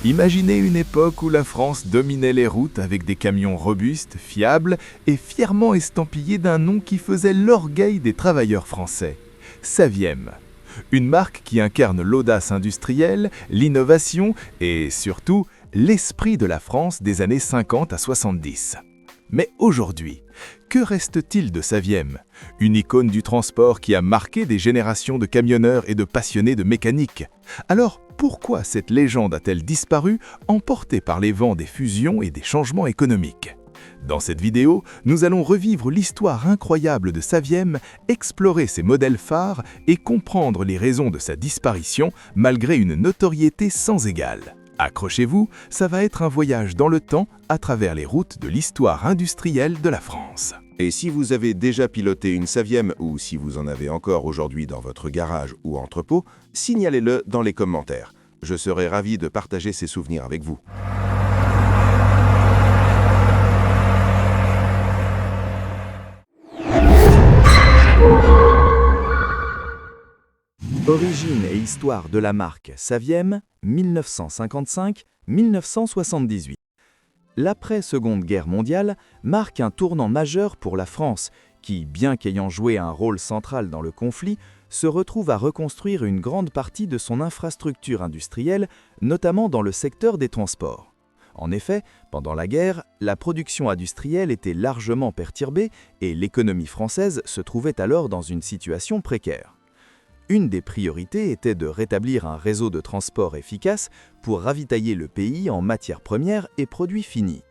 Imaginez une époque où la France dominait les routes avec des camions robustes, fiables et fièrement estampillés d'un nom qui faisait l'orgueil des travailleurs français. Saviem. Une marque qui incarne l'audace industrielle, l'innovation et surtout l'esprit de la France des années 50 à 70. Mais aujourd'hui, que reste-t-il de Saviem? Une icône du transport qui a marqué des générations de camionneurs et de passionnés de mécanique. Alors, pourquoi cette légende a-t-elle disparu, emportée par les vents des fusions et des changements économiques? Dans cette vidéo, nous allons revivre l'histoire incroyable de Saviem, explorer ses modèles phares et comprendre les raisons de sa disparition malgré une notoriété sans égale. Accrochez-vous, ça va être un voyage dans le temps à travers les routes de l'histoire industrielle de la France. Et si vous avez déjà piloté une Saviem ou si vous en avez encore aujourd'hui dans votre garage ou entrepôt, signalez-le dans les commentaires. Je serai ravi de partager ces souvenirs avec vous. Origine et histoire de la marque Saviem, 1955-1978. L'après-Seconde Guerre mondiale marque un tournant majeur pour la France, qui, bien qu'ayant joué un rôle central dans le conflit, se retrouve à reconstruire une grande partie de son infrastructure industrielle, notamment dans le secteur des transports. En effet, pendant la guerre, la production industrielle était largement perturbée et l'économie française se trouvait alors dans une situation précaire. Une des priorités était de rétablir un réseau de transport efficace pour ravitailler le pays en matières premières et produits finis.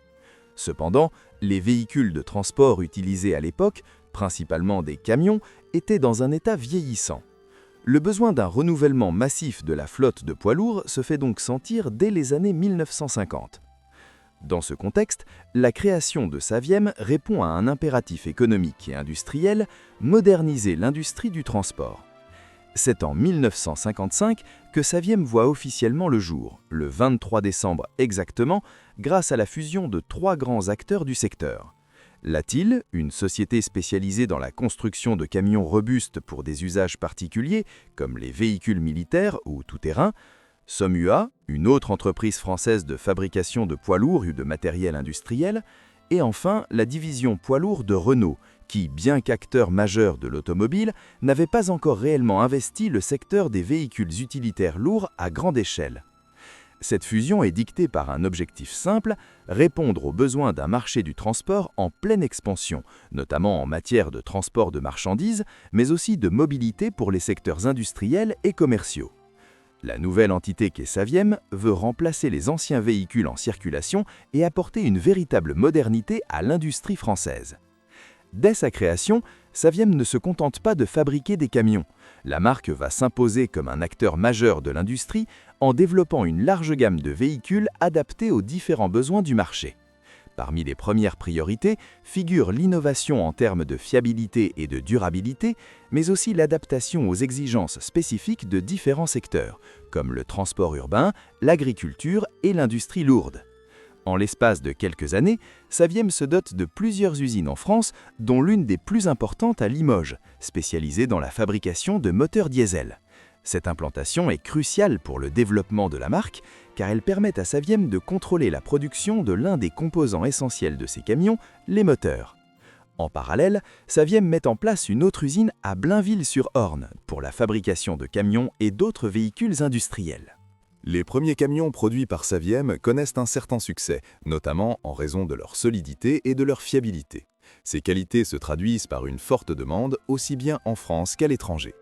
Cependant, les véhicules de transport utilisés à l'époque, principalement des camions, étaient dans un état vieillissant. Le besoin d'un renouvellement massif de la flotte de poids lourds se fait donc sentir dès les années 1950. Dans ce contexte, la création de Saviem répond à un impératif économique et industriel, moderniser l'industrie du transport. C'est en 1955 que Saviem voit officiellement le jour, le 23 décembre exactement, grâce à la fusion de 3 grands acteurs du secteur. Latil, une société spécialisée dans la construction de camions robustes pour des usages particuliers, comme les véhicules militaires ou tout-terrain, Somua, une autre entreprise française de fabrication de poids lourds et de matériel industriel, et enfin la division poids lourds de Renault, qui, bien qu'acteur majeur de l'automobile, n'avait pas encore réellement investi le secteur des véhicules utilitaires lourds à grande échelle. Cette fusion est dictée par un objectif simple, répondre aux besoins d'un marché du transport en pleine expansion, notamment en matière de transport de marchandises, mais aussi de mobilité pour les secteurs industriels et commerciaux. La nouvelle entité qu'est Saviem veut remplacer les anciens véhicules en circulation et apporter une véritable modernité à l'industrie française. Dès sa création, Saviem ne se contente pas de fabriquer des camions. La marque va s'imposer comme un acteur majeur de l'industrie en développant une large gamme de véhicules adaptés aux différents besoins du marché. Parmi les premières priorités figure l'innovation en termes de fiabilité et de durabilité, mais aussi l'adaptation aux exigences spécifiques de différents secteurs, comme le transport urbain, l'agriculture et l'industrie lourde. En l'espace de quelques années, Saviem se dote de plusieurs usines en France, dont l'une des plus importantes à Limoges, spécialisée dans la fabrication de moteurs diesel. Cette implantation est cruciale pour le développement de la marque, car elle permet à Saviem de contrôler la production de l'un des composants essentiels de ses camions, les moteurs. En parallèle, Saviem met en place une autre usine à Blainville-sur-Orne pour la fabrication de camions et d'autres véhicules industriels. Les premiers camions produits par Saviem connaissent un certain succès, notamment en raison de leur solidité et de leur fiabilité. Ces qualités se traduisent par une forte demande, aussi bien en France qu'à l'étranger.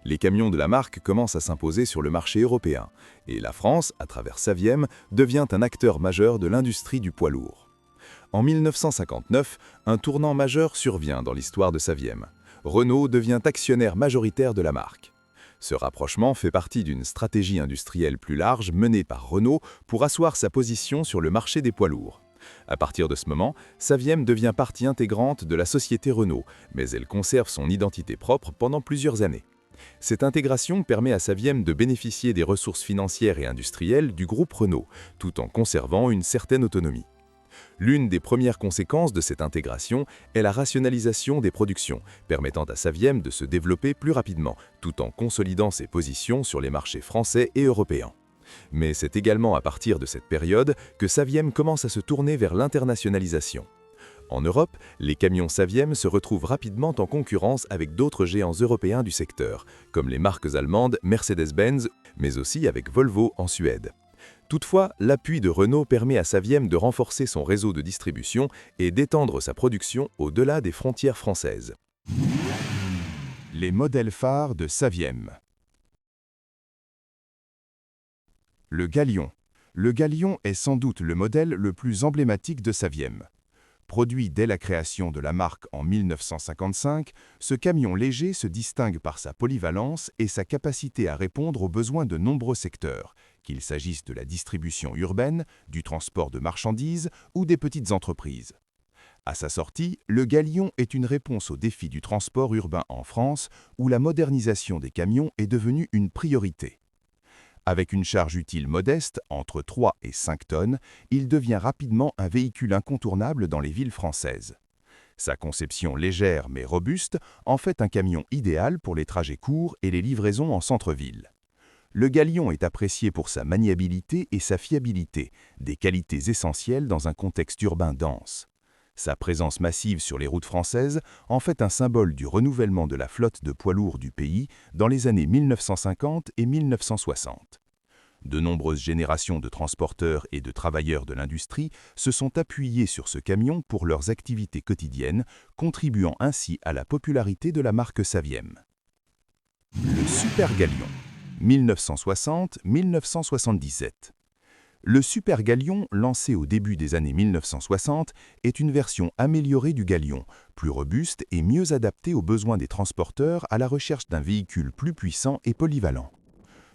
Les camions de la marque commencent à s'imposer sur le marché européen, et la France, à travers Saviem, devient un acteur majeur de l'industrie du poids lourd. En 1959, un tournant majeur survient dans l'histoire de Saviem. Renault devient actionnaire majoritaire de la marque. Ce rapprochement fait partie d'une stratégie industrielle plus large menée par Renault pour asseoir sa position sur le marché des poids lourds. À partir de ce moment, Saviem devient partie intégrante de la société Renault, mais elle conserve son identité propre pendant plusieurs années. Cette intégration permet à Saviem de bénéficier des ressources financières et industrielles du groupe Renault, tout en conservant une certaine autonomie. L'une des premières conséquences de cette intégration est la rationalisation des productions, permettant à Saviem de se développer plus rapidement, tout en consolidant ses positions sur les marchés français et européens. Mais c'est également à partir de cette période que Saviem commence à se tourner vers l'internationalisation. En Europe, les camions Saviem se retrouvent rapidement en concurrence avec d'autres géants européens du secteur, comme les marques allemandes Mercedes-Benz, mais aussi avec Volvo en Suède. Toutefois, l'appui de Renault permet à Saviem de renforcer son réseau de distribution et d'étendre sa production au-delà des frontières françaises. Les modèles phares de Saviem. Le Galion. Le Galion est sans doute le modèle le plus emblématique de Saviem. Produit dès la création de la marque en 1955, ce camion léger se distingue par sa polyvalence et sa capacité à répondre aux besoins de nombreux secteurs, qu'il s'agisse de la distribution urbaine, du transport de marchandises ou des petites entreprises. À sa sortie, le Galion est une réponse aux défis du transport urbain en France, où la modernisation des camions est devenue une priorité. Avec une charge utile modeste, entre 3 et 5 tonnes, il devient rapidement un véhicule incontournable dans les villes françaises. Sa conception légère mais robuste en fait un camion idéal pour les trajets courts et les livraisons en centre-ville. Le Galion est apprécié pour sa maniabilité et sa fiabilité, des qualités essentielles dans un contexte urbain dense. Sa présence massive sur les routes françaises en fait un symbole du renouvellement de la flotte de poids lourds du pays dans les années 1950 et 1960. De nombreuses générations de transporteurs et de travailleurs de l'industrie se sont appuyés sur ce camion pour leurs activités quotidiennes, contribuant ainsi à la popularité de la marque Saviem. Le Super Galion, 1960-1977. Le Super Galion, lancé au début des années 1960, est une version améliorée du Galion, plus robuste et mieux adaptée aux besoins des transporteurs à la recherche d'un véhicule plus puissant et polyvalent.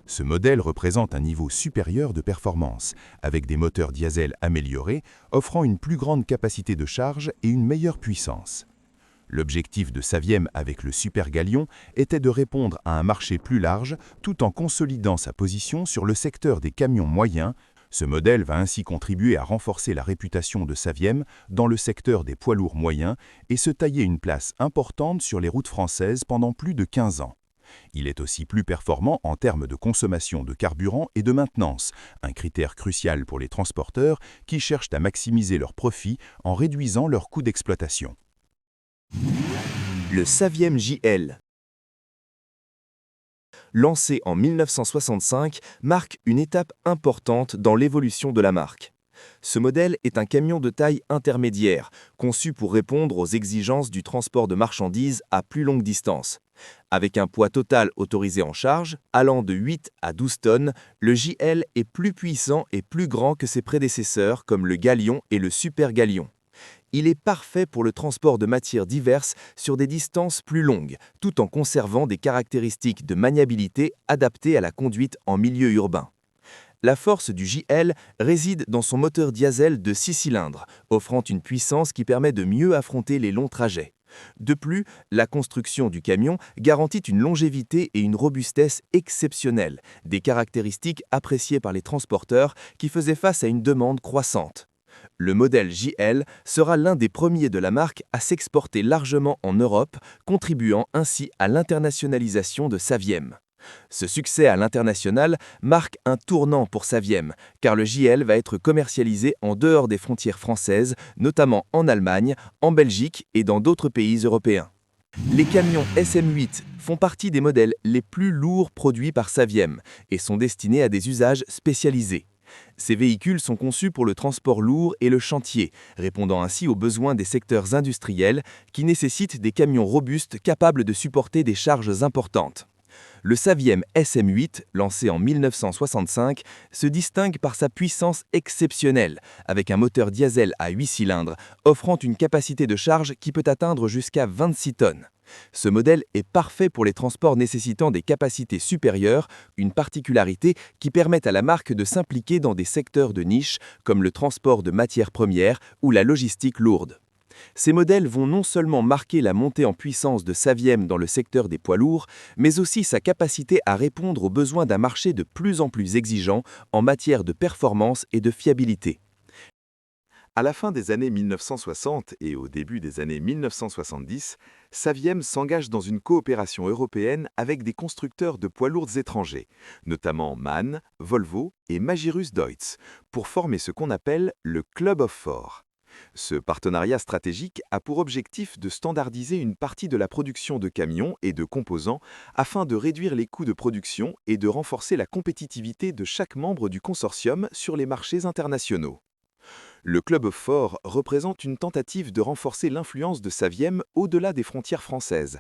Ce modèle représente un niveau supérieur de performance, avec des moteurs diesel améliorés, offrant une plus grande capacité de charge et une meilleure puissance. L'objectif de Saviem avec le Super Galion était de répondre à un marché plus large tout en consolidant sa position sur le secteur des camions moyens. Ce modèle va ainsi contribuer à renforcer la réputation de Saviem dans le secteur des poids lourds moyens et se tailler une place importante sur les routes françaises pendant plus de 15 ans. Il est aussi plus performant en termes de consommation de carburant et de maintenance, un critère crucial pour les transporteurs qui cherchent à maximiser leurs profits en réduisant leurs coûts d'exploitation. Le Saviem JL. Lancé en 1965, marque une étape importante dans l'évolution de la marque. Ce modèle est un camion de taille intermédiaire, conçu pour répondre aux exigences du transport de marchandises à plus longue distance. Avec un poids total autorisé en charge, allant de 8 à 12 tonnes, le JL est plus puissant et plus grand que ses prédécesseurs comme le Galion et le Super Galion. Il est parfait pour le transport de matières diverses sur des distances plus longues, tout en conservant des caractéristiques de maniabilité adaptées à la conduite en milieu urbain. La force du JL réside dans son moteur diesel de 6 cylindres, offrant une puissance qui permet de mieux affronter les longs trajets. De plus, la construction du camion garantit une longévité et une robustesse exceptionnelles, des caractéristiques appréciées par les transporteurs qui faisaient face à une demande croissante. Le modèle JL sera l'un des premiers de la marque à s'exporter largement en Europe, contribuant ainsi à l'internationalisation de Saviem. Ce succès à l'international marque un tournant pour Saviem, car le JL va être commercialisé en dehors des frontières françaises, notamment en Allemagne, en Belgique et dans d'autres pays européens. Les camions SM8 font partie des modèles les plus lourds produits par Saviem et sont destinés à des usages spécialisés. Ces véhicules sont conçus pour le transport lourd et le chantier, répondant ainsi aux besoins des secteurs industriels qui nécessitent des camions robustes capables de supporter des charges importantes. Le Saviem SM8, lancé en 1965, se distingue par sa puissance exceptionnelle, avec un moteur diesel à 8 cylindres, offrant une capacité de charge qui peut atteindre jusqu'à 26 tonnes. Ce modèle est parfait pour les transports nécessitant des capacités supérieures, une particularité qui permet à la marque de s'impliquer dans des secteurs de niche comme le transport de matières premières ou la logistique lourde. Ces modèles vont non seulement marquer la montée en puissance de Saviem dans le secteur des poids lourds, mais aussi sa capacité à répondre aux besoins d'un marché de plus en plus exigeant en matière de performance et de fiabilité. À la fin des années 1960 et au début des années 1970, Saviem s'engage dans une coopération européenne avec des constructeurs de poids lourds étrangers, notamment MAN, Volvo et Magirus Deutz, pour former ce qu'on appelle le Club of Four. Ce partenariat stratégique a pour objectif de standardiser une partie de la production de camions et de composants afin de réduire les coûts de production et de renforcer la compétitivité de chaque membre du consortium sur les marchés internationaux. Le Club of Four représente une tentative de renforcer l'influence de Saviem au-delà des frontières françaises.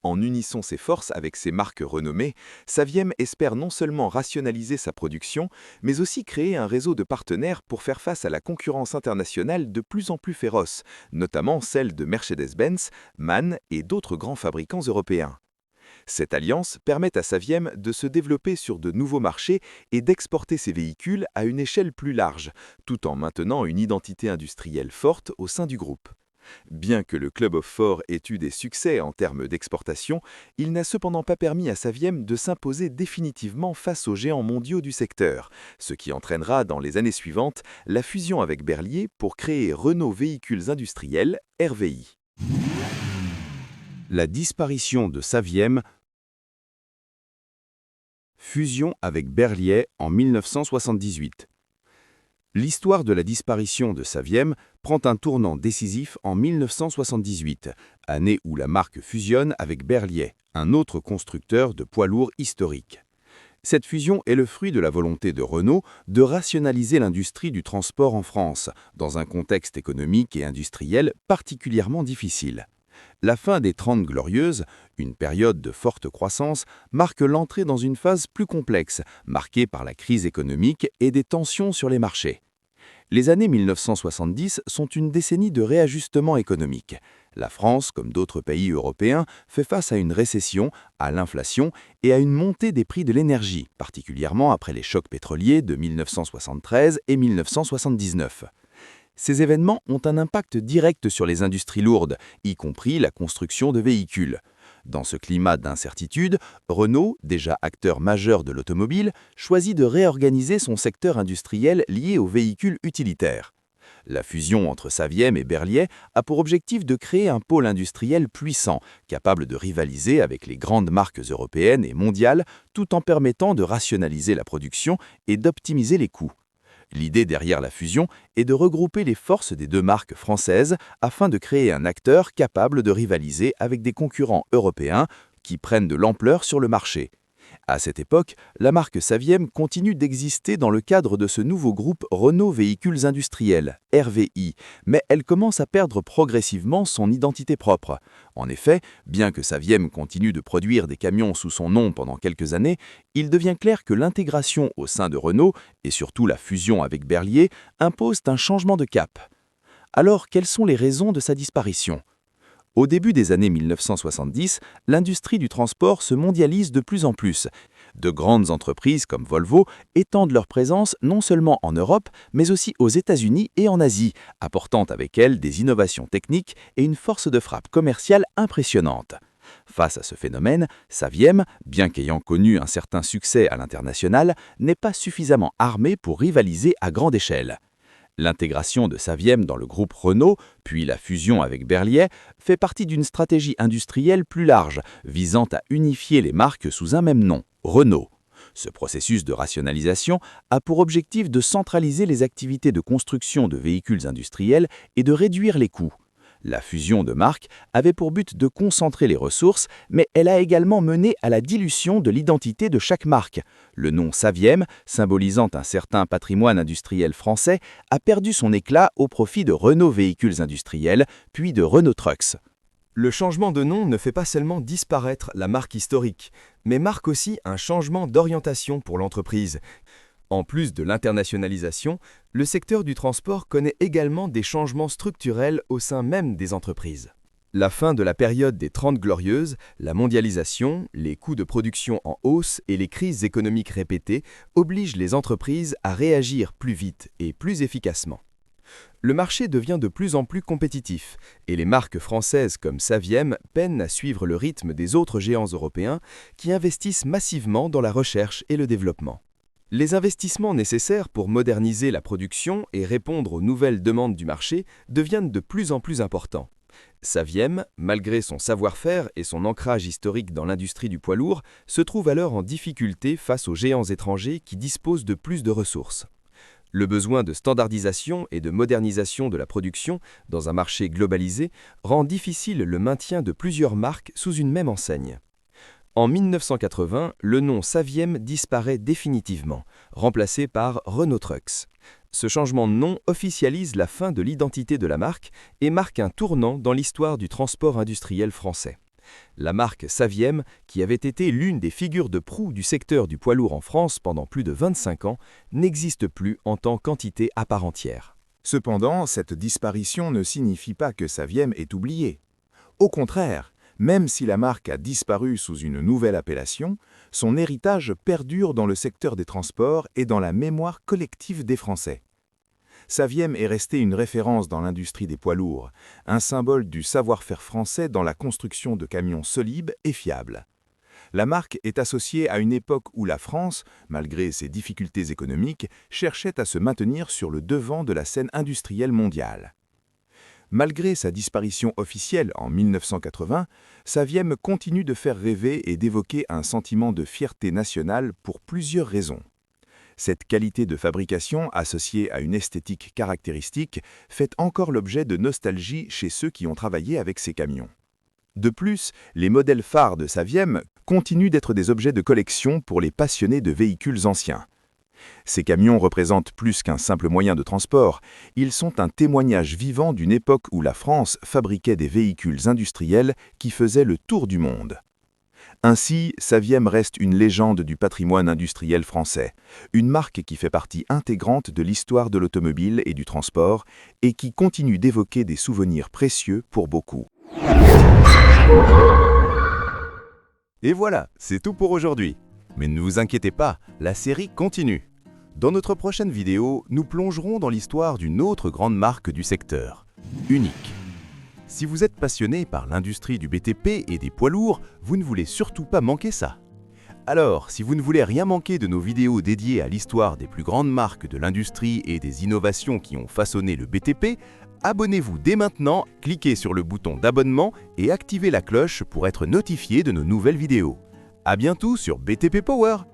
En unissant ses forces avec ses marques renommées, Saviem espère non seulement rationaliser sa production, mais aussi créer un réseau de partenaires pour faire face à la concurrence internationale de plus en plus féroce, notamment celle de Mercedes-Benz, MAN et d'autres grands fabricants européens. Cette alliance permet à Saviem de se développer sur de nouveaux marchés et d'exporter ses véhicules à une échelle plus large, tout en maintenant une identité industrielle forte au sein du groupe. Bien que le Club of Four ait eu des succès en termes d'exportation, il n'a cependant pas permis à Saviem de s'imposer définitivement face aux géants mondiaux du secteur, ce qui entraînera dans les années suivantes la fusion avec Berliet pour créer Renault Véhicules Industriels, RVI. La disparition de Saviem. Fusion avec Berliet en 1978. L'histoire de la disparition de Saviem prend un tournant décisif en 1978, année où la marque fusionne avec Berliet, un autre constructeur de poids lourds historique. Cette fusion est le fruit de la volonté de Renault de rationaliser l'industrie du transport en France, dans un contexte économique et industriel particulièrement difficile. La fin des 30 Glorieuses, une période de forte croissance, marque l'entrée dans une phase plus complexe, marquée par la crise économique et des tensions sur les marchés. Les années 1970 sont une décennie de réajustement économique. La France, comme d'autres pays européens, fait face à une récession, à l'inflation et à une montée des prix de l'énergie, particulièrement après les chocs pétroliers de 1973 et 1979. Ces événements ont un impact direct sur les industries lourdes, y compris la construction de véhicules. Dans ce climat d'incertitude, Renault, déjà acteur majeur de l'automobile, choisit de réorganiser son secteur industriel lié aux véhicules utilitaires. La fusion entre Saviem et Berliet a pour objectif de créer un pôle industriel puissant, capable de rivaliser avec les grandes marques européennes et mondiales, tout en permettant de rationaliser la production et d'optimiser les coûts. L'idée derrière la fusion est de regrouper les forces des deux marques françaises afin de créer un acteur capable de rivaliser avec des concurrents européens qui prennent de l'ampleur sur le marché. À cette époque, la marque Saviem continue d'exister dans le cadre de ce nouveau groupe Renault Véhicules Industriels, RVI, mais elle commence à perdre progressivement son identité propre. En effet, bien que Saviem continue de produire des camions sous son nom pendant quelques années, il devient clair que l'intégration au sein de Renault, et surtout la fusion avec Berliet, imposent un changement de cap. Alors, quelles sont les raisons de sa disparition ? Au début des années 1970, l'industrie du transport se mondialise de plus en plus. De grandes entreprises comme Volvo étendent leur présence non seulement en Europe, mais aussi aux États-Unis et en Asie, apportant avec elles des innovations techniques et une force de frappe commerciale impressionnante. Face à ce phénomène, Saviem, bien qu'ayant connu un certain succès à l'international, n'est pas suffisamment armé pour rivaliser à grande échelle. L'intégration de Saviem dans le groupe Renault, puis la fusion avec Berliet, fait partie d'une stratégie industrielle plus large, visant à unifier les marques sous un même nom, Renault. Ce processus de rationalisation a pour objectif de centraliser les activités de construction de véhicules industriels et de réduire les coûts. La fusion de marques avait pour but de concentrer les ressources, mais elle a également mené à la dilution de l'identité de chaque marque. Le nom Saviem, symbolisant un certain patrimoine industriel français, a perdu son éclat au profit de Renault Véhicules Industriels, puis de Renault Trucks. Le changement de nom ne fait pas seulement disparaître la marque historique, mais marque aussi un changement d'orientation pour l'entreprise. En plus de l'internationalisation, le secteur du transport connaît également des changements structurels au sein même des entreprises. La fin de la période des 30 Glorieuses, la mondialisation, les coûts de production en hausse et les crises économiques répétées obligent les entreprises à réagir plus vite et plus efficacement. Le marché devient de plus en plus compétitif et les marques françaises comme Saviem peinent à suivre le rythme des autres géants européens qui investissent massivement dans la recherche et le développement. Les investissements nécessaires pour moderniser la production et répondre aux nouvelles demandes du marché deviennent de plus en plus importants. Saviem, malgré son savoir-faire et son ancrage historique dans l'industrie du poids lourd, se trouve alors en difficulté face aux géants étrangers qui disposent de plus de ressources. Le besoin de standardisation et de modernisation de la production dans un marché globalisé rend difficile le maintien de plusieurs marques sous une même enseigne. En 1980, le nom Saviem disparaît définitivement, remplacé par Renault Trucks. Ce changement de nom officialise la fin de l'identité de la marque et marque un tournant dans l'histoire du transport industriel français. La marque Saviem, qui avait été l'une des figures de proue du secteur du poids lourd en France pendant plus de 25 ans, n'existe plus en tant qu'entité à part entière. Cependant, cette disparition ne signifie pas que Saviem est oublié. Au contraire, même si la marque a disparu sous une nouvelle appellation, son héritage perdure dans le secteur des transports et dans la mémoire collective des Français. Saviem est resté une référence dans l'industrie des poids lourds, un symbole du savoir-faire français dans la construction de camions solides et fiables. La marque est associée à une époque où la France, malgré ses difficultés économiques, cherchait à se maintenir sur le devant de la scène industrielle mondiale. Malgré sa disparition officielle en 1980, Saviem continue de faire rêver et d'évoquer un sentiment de fierté nationale pour plusieurs raisons. Cette qualité de fabrication, associée à une esthétique caractéristique, fait encore l'objet de nostalgie chez ceux qui ont travaillé avec ces camions. De plus, les modèles phares de Saviem continuent d'être des objets de collection pour les passionnés de véhicules anciens. Ces camions représentent plus qu'un simple moyen de transport, ils sont un témoignage vivant d'une époque où la France fabriquait des véhicules industriels qui faisaient le tour du monde. Ainsi, Saviem reste une légende du patrimoine industriel français, une marque qui fait partie intégrante de l'histoire de l'automobile et du transport et qui continue d'évoquer des souvenirs précieux pour beaucoup. Et voilà, c'est tout pour aujourd'hui. Mais ne vous inquiétez pas, la série continue. Dans notre prochaine vidéo, nous plongerons dans l'histoire d'une autre grande marque du secteur, Unique. Si vous êtes passionné par l'industrie du BTP et des poids lourds, vous ne voulez surtout pas manquer ça. Alors, si vous ne voulez rien manquer de nos vidéos dédiées à l'histoire des plus grandes marques de l'industrie et des innovations qui ont façonné le BTP, abonnez-vous dès maintenant, cliquez sur le bouton d'abonnement et activez la cloche pour être notifié de nos nouvelles vidéos. À bientôt sur BTP Power!